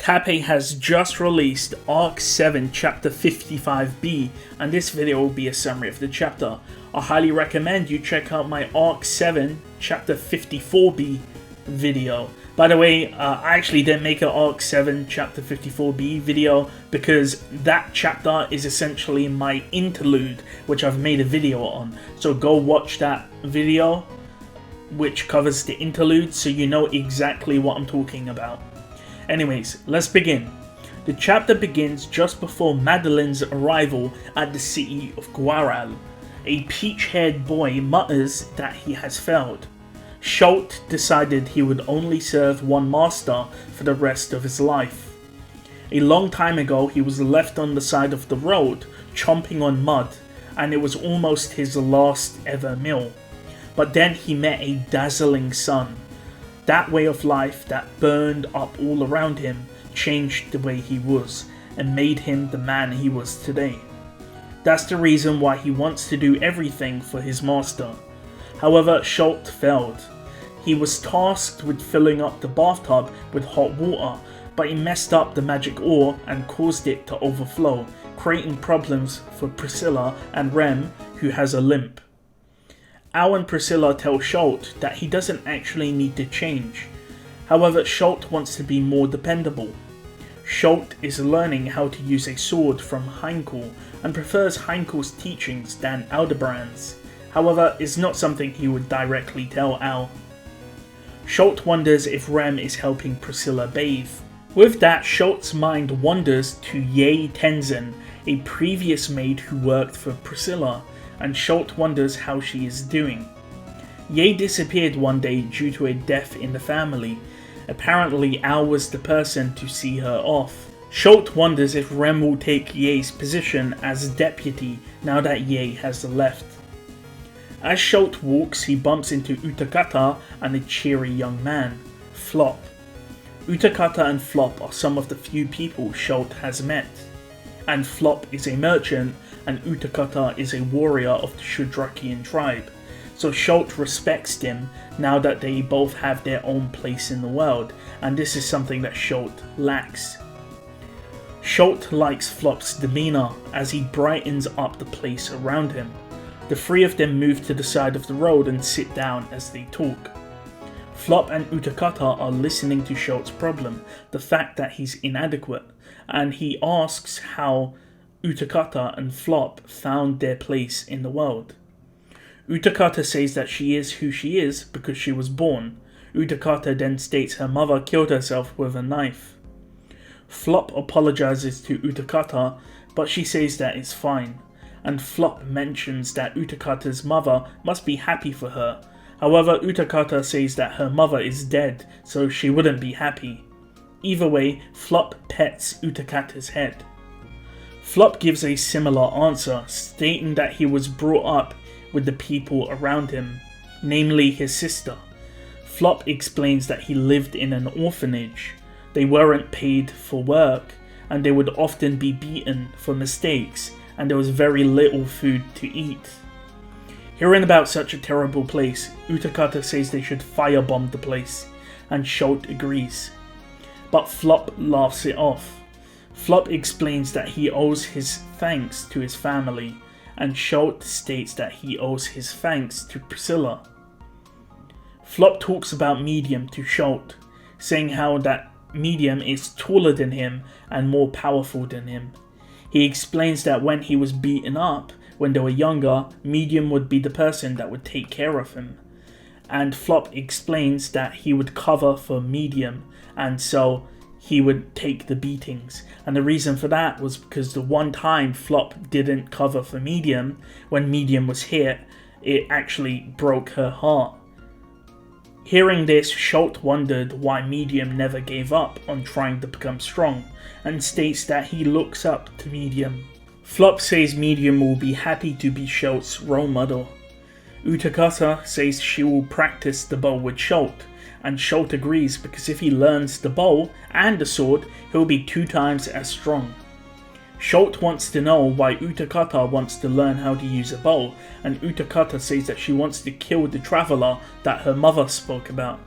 Tappei has just released Arc 7 Chapter 55B, and this video will be a summary of the chapter. I highly recommend you check out my Arc 7 Chapter 54B video. By the way, I actually didn't make an Arc 7 Chapter 54B video because that chapter is essentially my interlude, which I've made a video on. So go watch that video, which covers the interlude, so you know exactly what I'm talking about. Anyways, let's begin. The chapter begins just before Madeline's arrival at the city of Guaral. A peach-haired boy mutters that he has failed. Schult decided he would only serve one master for the rest of his life. A long time ago, he was left on the side of the road, chomping on mud, and it was almost his last ever meal. But then he met a dazzling sun. That way of life that burned up all around him changed the way he was and made him the man he was today. That's the reason why he wants to do everything for his master. However, Schult failed. He was tasked with filling up the bathtub with hot water, but he messed up the magic ore and caused it to overflow, creating problems for Priscilla and Rem, who has a limp. Al and Priscilla tell Schult that he doesn't actually need to change. However, Schult wants to be more dependable. Schult is learning how to use a sword from Heinkel and prefers Heinkel's teachings than Aldebrand's. However, it's not something he would directly tell Al. Schult wonders if Rem is helping Priscilla bathe. With that, Schult's mind wanders to Yay Tenzin, a previous maid who worked for Priscilla, and Schult wonders how she is doing. Yay disappeared one day due to a death in the family. Apparently Al was the person to see her off. Schult wonders if Rem will take Yay's position as deputy now that Yay has left. As Schult walks, he bumps into Utakata and a cheery young man, Flop. Utakata and Flop are some of the few people Schult has met. And Flop is a merchant, and Utakata is a warrior of the Shudrakian tribe, so Schult respects him now that they both have their own place in the world, and this is something that Schult lacks. Schult likes Flop's demeanour as he brightens up the place around him. The three of them move to the side of the road and sit down as they talk. Flop and Utakata are listening to Schult's problem, the fact that he's inadequate, and he asks how Utakata and Flop found their place in the world. Utakata says that she is who she is because she was born. Utakata then states her mother killed herself with a knife. Flop apologizes to Utakata, but she says that it's fine, and Flop mentions that Utakata's mother must be happy for her. However, Utakata says that her mother is dead, so she wouldn't be happy. Either way, Flop pets Utakata's head. Flop gives a similar answer, stating that he was brought up with the people around him, namely his sister. Flop explains that he lived in an orphanage. They weren't paid for work, and they would often be beaten for mistakes, and there was very little food to eat. Hearing about such a terrible place, Utakata says they should firebomb the place, and Schult agrees. But Flop laughs it off. Flop explains that he owes his thanks to his family, and Schult states that he owes his thanks to Priscilla. Flop talks about Medium to Schult, saying how that Medium is taller than him and more powerful than him. He explains that when he was beaten up, when they were younger, Medium would be the person that would take care of him. And Flop explains that he would cover for Medium, and so he would take the beatings. And the reason for that was because the one time Flop didn't cover for Medium, when Medium was hit, it actually broke her heart. Hearing this, Schult wondered why Medium never gave up on trying to become strong, and states that he looks up to Medium. Flop says Medium will be happy to be Schult's role model. Utakata says she will practice the bow with Schult, and Schult agrees because if he learns the bow and the sword, he'll be 2 times as strong. Schult wants to know why Utakata wants to learn how to use a bow, and Utakata says that she wants to kill the traveller that her mother spoke about.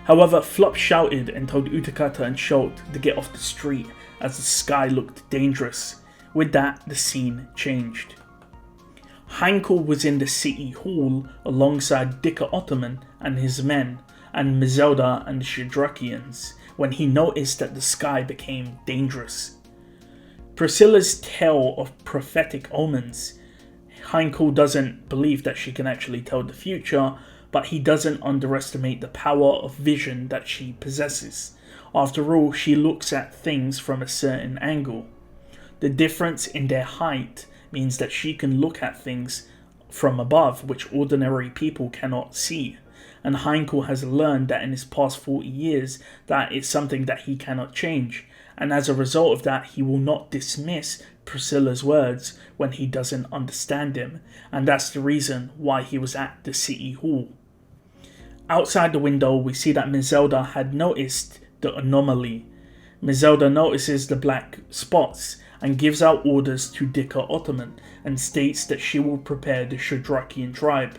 However, Flop shouted and told Utakata and Schult to get off the street as the sky looked dangerous. With that, the scene changed. Heinkel was in the city hall alongside Dicker Ottoman and his men, and Mizelda and the Shadrakians, when he noticed that the sky became dangerous. Priscilla's tale of prophetic omens. Heinkel doesn't believe that she can actually tell the future, but he doesn't underestimate the power of vision that she possesses. After all, she looks at things from a certain angle. The difference in their height means that she can look at things from above, which ordinary people cannot see. And Heinkel has learned that in his past 40 years that it's something that he cannot change. And as a result of that, he will not dismiss Priscilla's words when he doesn't understand them. And that's the reason why he was at the city hall. Outside the window, we see that Mizelda had noticed the anomaly. Mizelda notices the black spots and gives out orders to Dicker Ottoman and states that she will prepare the Shadrakian tribe.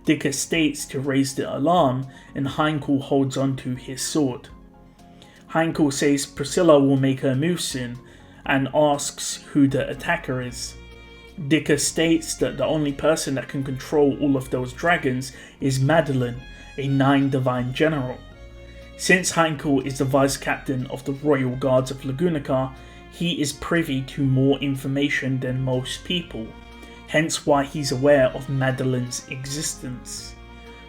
Dicker states to raise the alarm, and Heinkel holds onto his sword. Heinkel says Priscilla will make her move soon and asks who the attacker is. Dicker states that the only person that can control all of those dragons is Madeline, a 9 divine general. Since Heinkel is the vice captain of the Royal Guards of Lagunica, he is privy to more information than most people, hence why he's aware of Madeline's existence.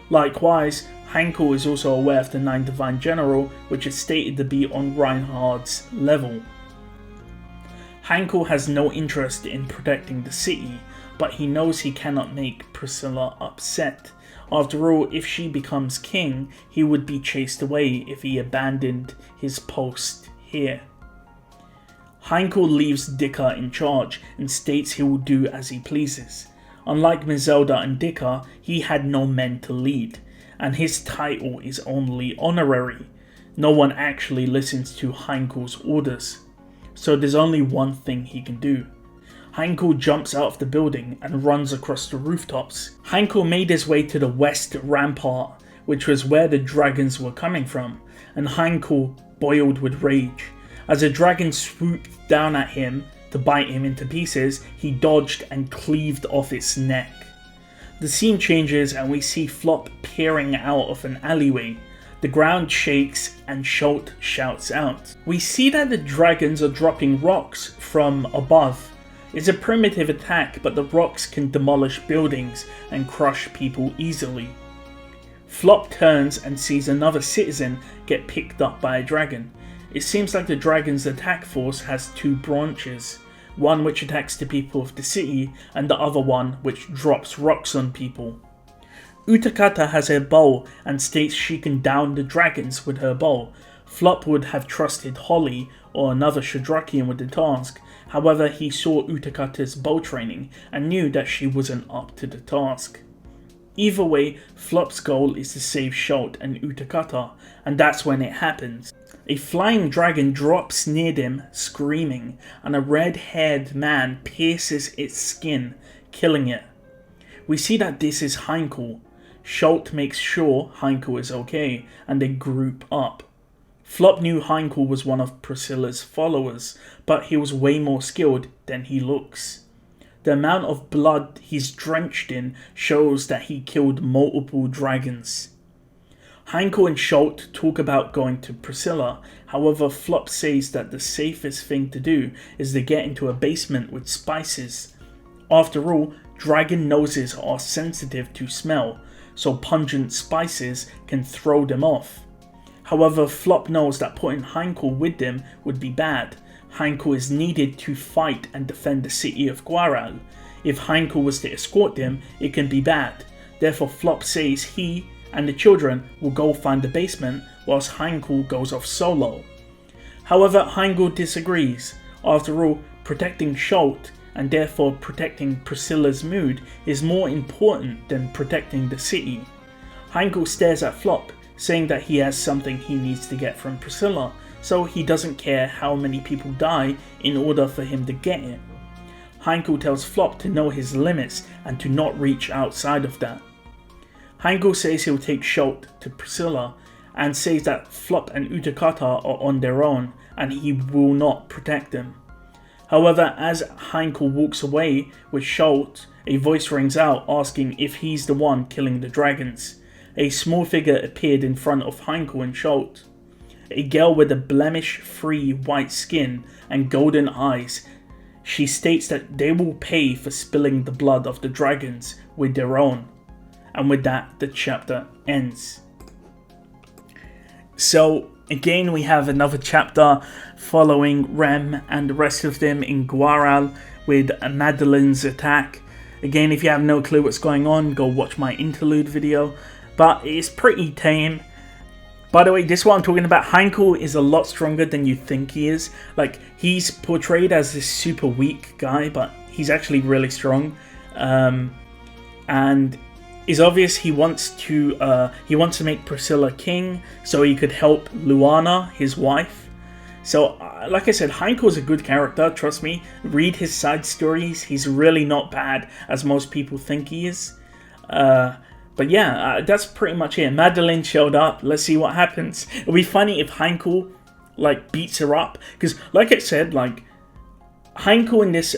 Likewise, Heinkel is also aware of the 9 divine general, which is stated to be on Reinhardt's level. Heinkel has no interest in protecting the city, but he knows he cannot make Priscilla upset. After all, if she becomes king, he would be chased away if he abandoned his post here. Heinkel leaves Dicker in charge and states he will do as he pleases. Unlike Mizelda and Dicker, he had no men to lead, and his title is only honorary. No one actually listens to Heinkel's orders, so there's only one thing he can do. Heinkel jumps out of the building and runs across the rooftops. Heinkel made his way to the west rampart, which was where the dragons were coming from, and Heinkel boiled with rage. As a dragon swooped down at him to bite him into pieces, he dodged and cleaved off its neck. The scene changes and we see Flop peering out of an alleyway. The ground shakes and Schult shouts out. We see that the dragons are dropping rocks from above. It's a primitive attack, but the rocks can demolish buildings and crush people easily. Flop turns and sees another citizen get picked up by a dragon. It seems like the dragon's attack force has 2 branches, one which attacks the people of the city and the other one which drops rocks on people. Utakata has her bow and states she can down the dragons with her bow. Flop would have trusted Holly or another Shadrakian with the task, however he saw Utakata's bow training and knew that she wasn't up to the task. Either way, Flop's goal is to save Schult and Utakata, and that's when it happens. A flying dragon drops near them, screaming, and a red-haired man pierces its skin, killing it. We see that this is Heinkel. Schult makes sure Heinkel is okay, and they group up. Flop knew Heinkel was one of Priscilla's followers, but he was way more skilled than he looks. The amount of blood he's drenched in shows that he killed multiple dragons. Heinkel and Schult talk about going to Priscilla, however Flop says that the safest thing to do is to get into a basement with spices. After all, dragon noses are sensitive to smell, so pungent spices can throw them off. However, Flop knows that putting Heinkel with them would be bad. Heinkel is needed to fight and defend the city of Guaral. If Heinkel was to escort them, it can be bad. Therefore, Flop says he and the children will go find the basement whilst Heinkel goes off solo. However, Heinkel disagrees. After all, protecting Schult and therefore protecting Priscilla's mood is more important than protecting the city. Heinkel stares at Flop, saying that he has something he needs to get from Priscilla, so he doesn't care how many people die in order for him to get it. Heinkel tells Flop to know his limits and to not reach outside of that. Heinkel says he'll take Schult to Priscilla, and says that Flop and Utakata are on their own and he will not protect them. However, as Heinkel walks away with Schult, a voice rings out asking if he's the one killing the dragons. A small figure appeared in front of Heinkel and Schult. A girl with a blemish-free white skin and golden eyes. She states that they will pay for spilling the blood of the dragons with their own. And with that, the chapter ends. So, again, we have another chapter following Rem and the rest of them in Guaral with Madeline's attack. Again, if you have no clue what's going on, go watch my interlude video. But it's pretty tame. By the way, this is what I'm talking about. Heinkel is a lot stronger than you think he is. Like, he's portrayed as this super weak guy, but he's actually really strong. And it's obvious he wants to make Priscilla king so he could help Luana, his wife. So, like I said, Heinkel's a good character, trust me. Read his side stories. He's really not bad, as most people think he is. But yeah, that's pretty much it. Madeline showed up. Let's see what happens. It'll be funny if Heinkel, like, beats her up. Because, like I said, like, Heinkel in this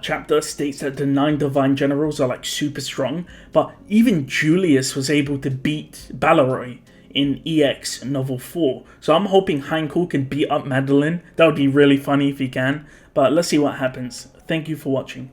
chapter states that the 9 divine generals are, like, super strong. But even Julius was able to beat Balleroy in EX Novel 4. So I'm hoping Heinkel can beat up Madeline. That would be really funny if he can. But let's see what happens. Thank you for watching.